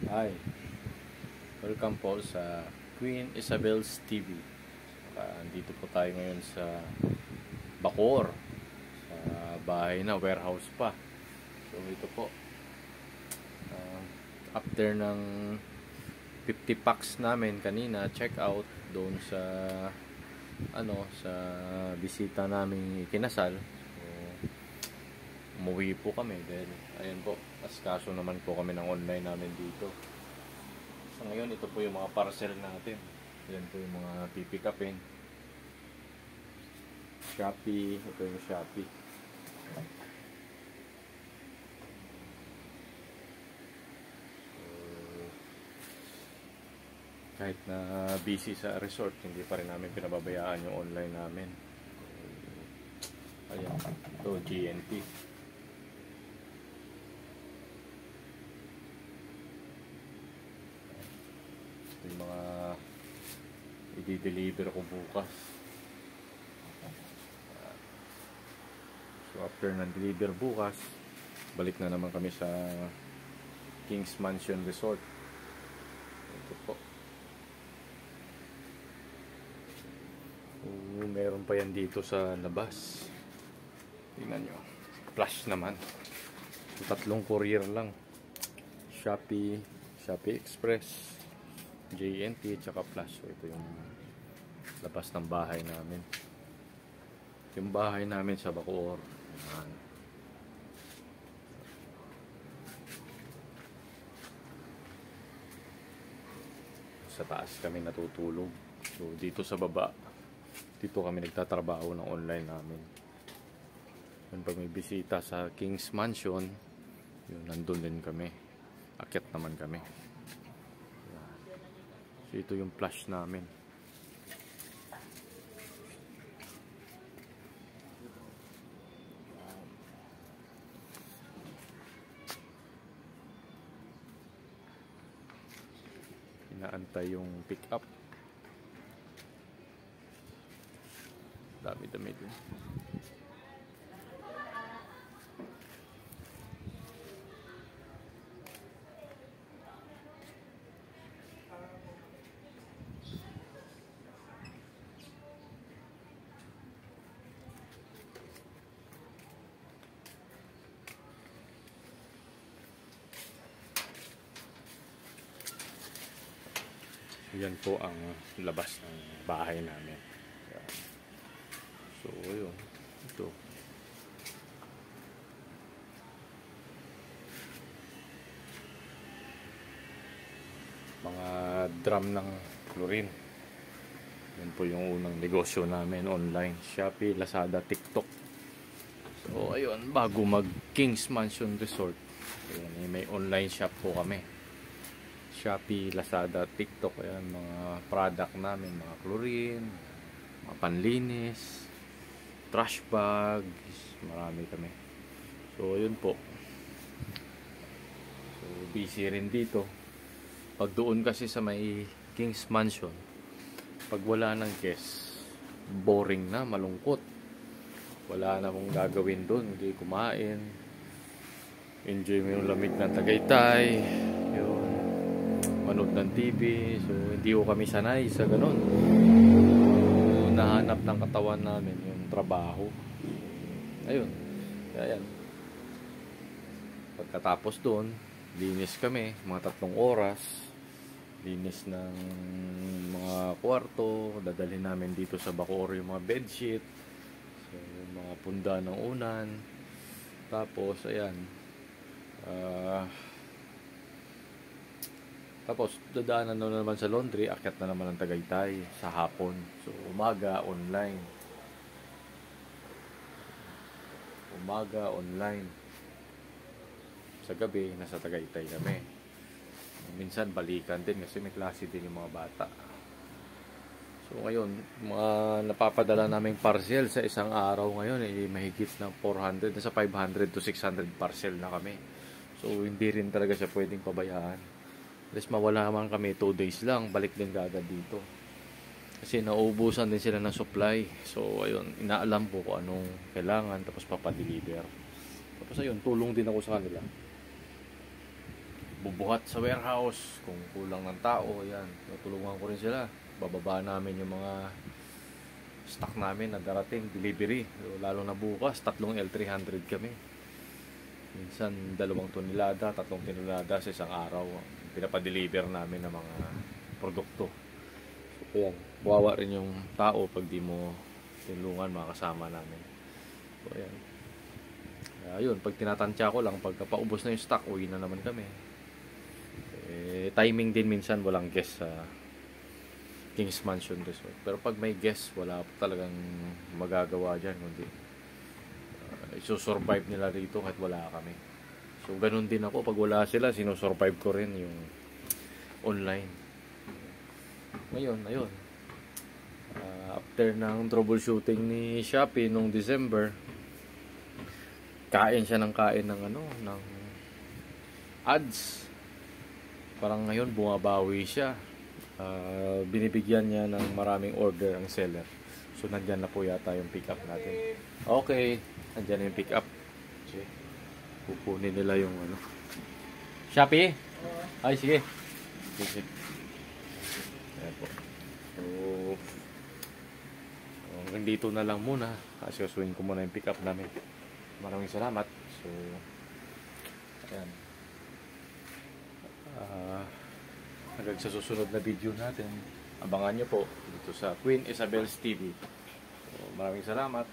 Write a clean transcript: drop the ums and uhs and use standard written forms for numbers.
Hi, welcome po sa Queen Isabel's TV. Andito po tayo ngayon sa Bacoor, sa bahay na, warehouse pa. So ito po, after ng 50 packs namin kanina, check out doon sa sa bisita namin kinasal. So umuwi po kami dahil ayan po, askaso naman po kami ng online namin dito. So ngayon, ito po yung mga parcel natin. Ayan po yung mga pipick upin. Shopee, ito yung Shopee. So, kahit na busy sa resort, hindi pa rin namin pinababayaan yung online namin. Ayan, ito GNT. Yung mga i-deliver ko bukas. So after ng deliver bukas, balik na naman kami sa King's Mansion Resort. Ito po. Meron pa yan dito sa labas. Tingnan nyo, flash naman. Tatlong courier lang. Shopee, Shopee Express, JNT, tsaka Flash. So ito yung labas ng bahay namin. Yung bahay namin sa Bacoor. Sa taas kami natutulog. So dito sa baba, dito kami nagtatrabaho ng online namin. Yun, pag may bisita sa King's Mansion, yun, nandun din kami. Akyat naman kami. So ito yung flash namin. Inaantay yung pick up. Dami-dami din. Yan po ang labas ng bahay namin. So, yun. Ito. Mga drum ng chlorine. Yan po yung unang negosyo namin online. Shopee, Lazada, TikTok. So, ayun. Bago mag King's Mansion Resort, ayun, may online shop po kami. Shopee, Lazada, TikTok, ayan, mga product namin, mga chlorine, mga panlinis, trash bags, marami kami. So, yun po. So, busy rin dito. Pag doon kasi sa may King's Mansion, pag wala ng guest, boring na, malungkot. Wala na mong gagawin doon, hindi kumain. Enjoy mo yung lamig ng Tagaytay. Yun. Manood ng TV. So hindi ko kami sanay sa ganun. So, nahanap ng katawan namin yung trabaho. Ayun. Kaya yan. Pagkatapos doon, linis kami mga 3 oras. Linis ng mga kwarto. Dadalhin namin dito sa Bacoor yung mga bedsheet. So yung mga punda ng unan. Tapos ayan. Tapos, dadaanan na naman sa laundry, akyat na naman ang Tagaytay sa hapon. So, umaga, online. Umaga, online. Sa gabi, nasa Tagaytay kami. Minsan, balikan din kasi may klase din yung mga bata. So, ngayon, mga napapadala naming parcel sa isang araw ngayon, mahigit na 400, nasa 500 to 600 parcel na kami. So, hindi rin talaga siya pwedeng pabayaan. Alas mawala naman kami 2 days lang, balik din agad dito. Kasi nauubusan din sila ng supply. So ayun, inaalam ko kung anong kailangan, tapos papadeliver. Tapos ayun, tulong din ako sa kanila. bubuhat sa warehouse kung kulang ng tao. Yan, tutulungan ko rin sila. Bababa namin yung mga stock namin na darating, delivery. Lalo na bukas, 3 L300 kami. Minsan 2 tonelada, 3 tonelada sa isang araw pinapadeliver namin ng mga produkto. So yan, buwawa rin yung tao pag di mo tinulungan mga kasama namin. So yan. Ayun, pag tinatansya ko lang, pagka paubos na yung stock, uwi na naman kami. Timing din minsan walang guest sa King's Mansion Resort. Pero pag may guest, wala talagang magagawa dyan, kundi isusurvive nila rito kahit wala kami. So ganun din ako, pag wala sila, sinusurvive ko rin yung online. Ngayon, ayun, after ng troubleshooting ni Shopee nung December, kain siya ng kain ng ng ads. Parang ngayon bumabawi siya. Binibigyan niya ng maraming order ang seller. So nandyan na po yata yung pick up natin. Okay, nandyan na yung pick up. Okay. Kukunin nila yung Shopee? Ay, sige. Sige. Ayan po. So, hanggang dito na lang muna. Kasi kasuhin ko muna yung pick up namin. Maraming salamat. So, ayan. Hanggang sa susunod na video natin, abangan nyo po dito sa Queen Isabel's TV. So, maraming salamat.